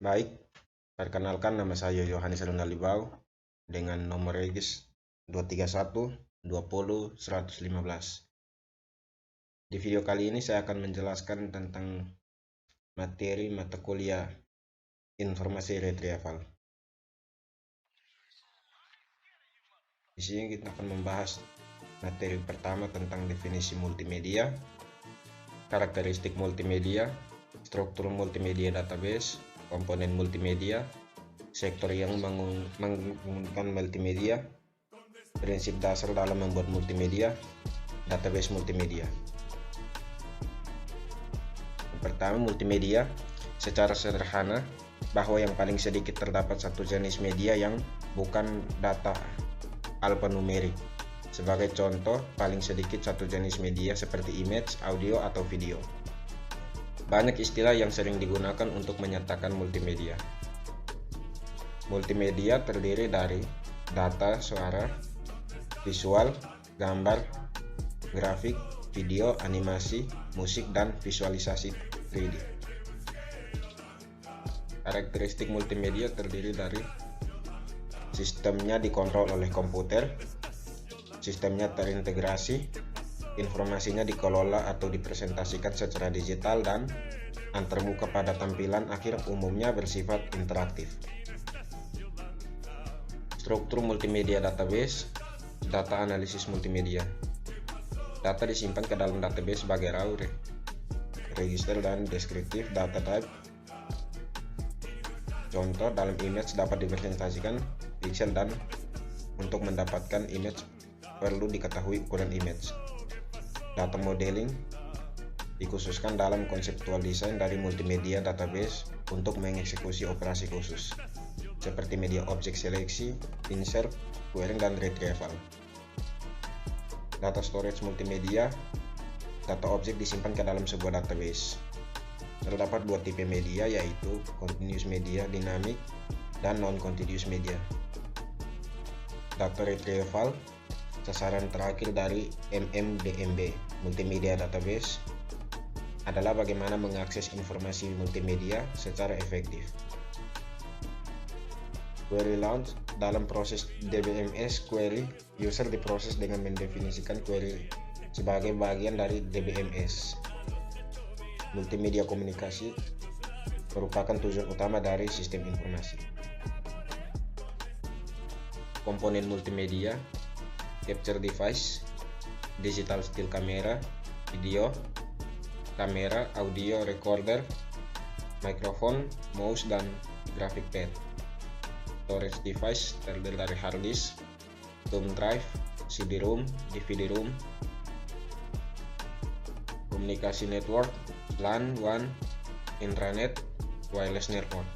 Baik, perkenalkan nama saya Yohanes Alunalibau dengan nomor regis 231 20 115. Di video kali ini saya akan menjelaskan tentang materi mata kuliah informasi retrieval. Di sini kita akan membahas materi pertama tentang definisi multimedia, karakteristik multimedia, struktur multimedia database, komponen multimedia, sektor yang menggunakan multimedia, prinsip dasar dalam membuat multimedia, database multimedia. Pertama, multimedia secara sederhana bahwa yang paling sedikit terdapat satu jenis media yang bukan data alfanumerik. Sebagai contoh, paling sedikit satu jenis media seperti image, audio, atau video. Banyak istilah yang sering digunakan untuk menyatakan multimedia. Multimedia terdiri dari data, suara, visual, gambar, grafik, video, animasi, musik, dan visualisasi 3D. Karakteristik multimedia terdiri dari sistemnya dikontrol oleh komputer, sistemnya terintegrasi, informasinya dikelola atau dipresentasikan secara digital, dan antarmuka pada tampilan akhir umumnya bersifat interaktif. Struktur multimedia database, data analisis multimedia. Data disimpan ke dalam database sebagai raw, register, dan deskriptif data type. Contoh, dalam image dapat dipresentasikan pixel, dan untuk mendapatkan image perlu diketahui ukuran image. Data modeling dikhususkan dalam konseptual design dari multimedia database untuk mengeksekusi operasi khusus seperti media objek seleksi, insert, querying, dan retrieval. Data storage multimedia, data objek disimpan ke dalam sebuah database. Terdapat dua tipe media, yaitu continuous media dinamik dan non-continuous media. Data retrieval, sasaran terakhir dari MMDMB, multimedia database, adalah bagaimana mengakses informasi multimedia secara efektif. Query launch, dalam proses DBMS query, user diproses dengan mendefinisikan query sebagai bagian dari DBMS. Multimedia komunikasi merupakan tujuan utama dari sistem informasi. Komponen multimedia, capture device, digital still camera, video, kamera, audio recorder, microphone, mouse, dan graphic pad. Storage device terdiri dari hard disk, thumb drive, CD-ROM, DVD-ROM. Komunikasi network, LAN, WAN, intranet, wireless network.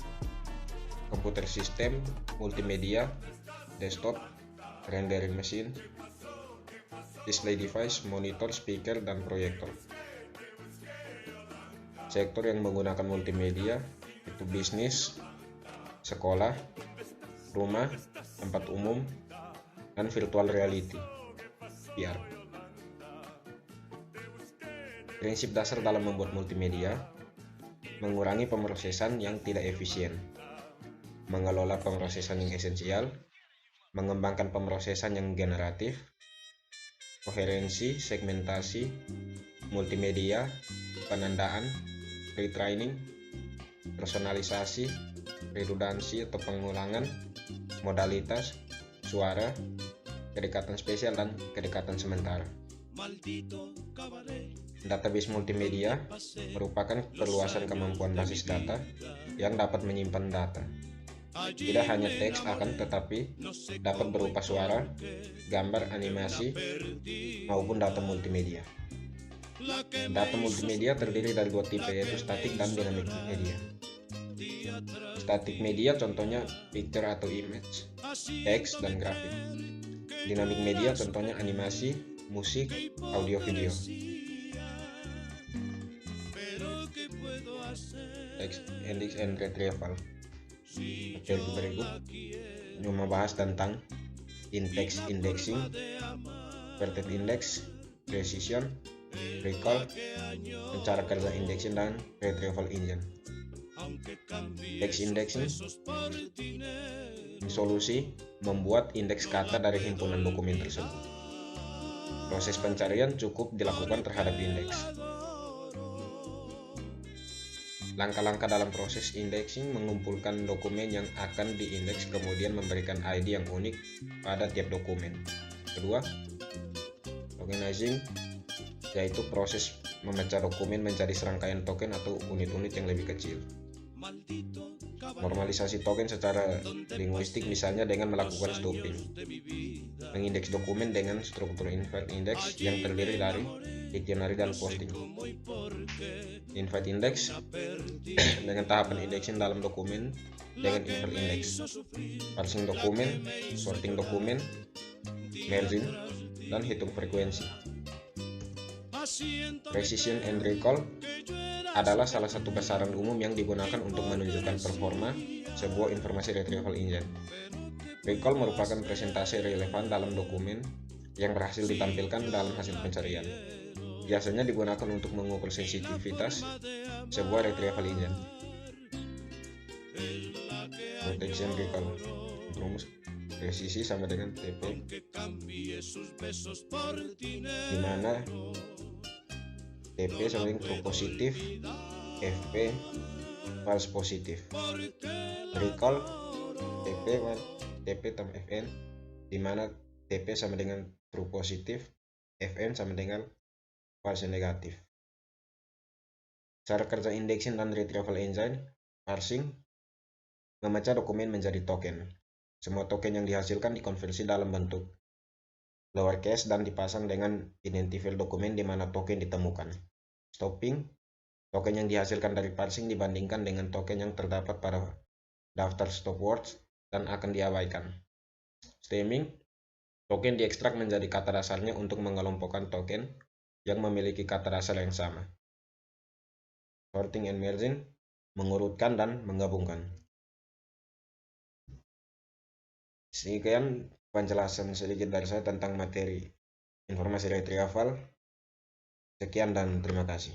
Komputer sistem, multimedia, desktop, rendering machine, display device, monitor, speaker, dan proyektor. Sektor yang menggunakan multimedia itu bisnis, sekolah, rumah, tempat umum, dan virtual reality (VR). Prinsip dasar dalam membuat multimedia: mengurangi pemrosesan yang tidak efisien, mengelola pemrosesan yang esensial, mengembangkan pemrosesan yang generatif, koherensi, segmentasi, multimedia, penandaan, retraining, personalisasi, redundansi atau pengulangan, modalitas, suara, kedekatan spesial, dan kedekatan sementara. Database multimedia merupakan perluasan kemampuan basis data yang dapat menyimpan data. Tidak hanya teks tetapi dapat berupa suara, gambar, animasi, maupun data multimedia. Data multimedia terdiri dari dua tipe, yaitu static dan dynamic media. Static media contohnya picture atau image, teks, dan grafik. Dynamic media contohnya animasi, musik, audio, video. Text index and retrieval. Materi berikut membahas tentang in-text indexing, vertex index, precision, recall, cara kerja indexing, dan retrieval engine. Text indexing, solusi membuat indeks kata dari himpunan dokumen tersebut. Proses pencarian cukup dilakukan terhadap indeks. Langkah-langkah dalam proses indexing mengumpulkan dokumen yang akan diindeks, kemudian memberikan ID yang unik pada tiap dokumen. Kedua, tokenizing, yaitu proses memecah dokumen menjadi serangkaian token atau unit-unit yang lebih kecil. Normalisasi token secara linguistik, misalnya dengan melakukan stopping. Mengindeks dokumen dengan struktur invite index yang terdiri dari dictionary dan posting. Invite index dengan tahapan indexing dalam dokumen dengan invert index. Parsing dokumen, sorting dokumen, merging, dan hitung frekuensi. Precision and recall adalah salah satu besaran umum yang digunakan untuk menunjukkan performa sebuah informasi retrieval engine. Recall merupakan presentasi relevan dalam dokumen yang berhasil ditampilkan dalam hasil pencarian. Biasanya digunakan untuk mengukur sensitivitas sebuah retrieval engine. Protection recall, rumus presisi sama dengan TP, di mana TP sama dengan true positif, FP false positif. Recall TP tambah FN, di mana TP sama dengan true positif, FN sama dengan false negatif. Cara kerja indexing dan retrieval engine. Parsing, memecah dokumen menjadi token. Semua token yang dihasilkan dikonversi dalam bentuk lowercase dan dipasang dengan identifier dokumen di mana token ditemukan. Stopping, token yang dihasilkan dari parsing dibandingkan dengan token yang terdapat pada daftar stop words dan akan diabaikan. Stemming, token diekstrak menjadi kata dasarnya untuk mengelompokkan token yang memiliki kata dasar yang sama. Sorting and merging, mengurutkan dan menggabungkan. Sekian penjelasan sedikit dari saya tentang materi informasi retrieval. Sekian dan terima kasih.